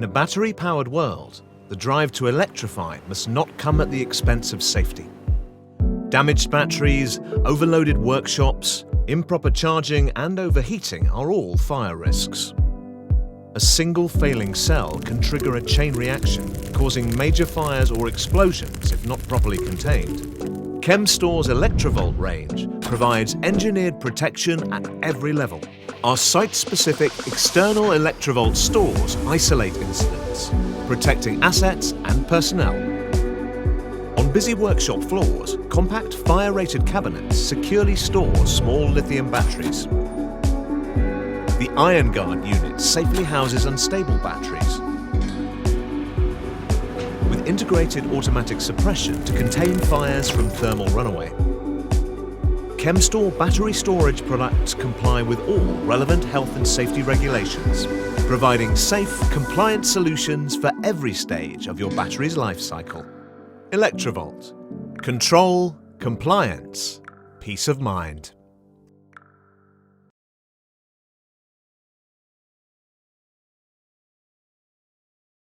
In a battery-powered world, the drive to electrify must not come at the expense of safety. Damaged batteries, overloaded workshops, improper charging and overheating are all fire risks. A single failing cell can trigger a chain reaction, causing major fires or explosions if not properly contained. Chemstore's Electrovault range provides engineered protection at every level. Our site-specific external Electrovault stores isolate incidents, protecting assets and personnel. On busy workshop floors, compact fire-rated cabinets securely store small lithium batteries. The Iron Guard unit safely houses unstable batteries, with integrated automatic suppression to contain fires from thermal runaway. Chemstore battery storage products comply with all relevant health and safety regulations, providing safe, compliant solutions for every stage of your battery's life cycle. Electrovault. Control, compliance, peace of mind.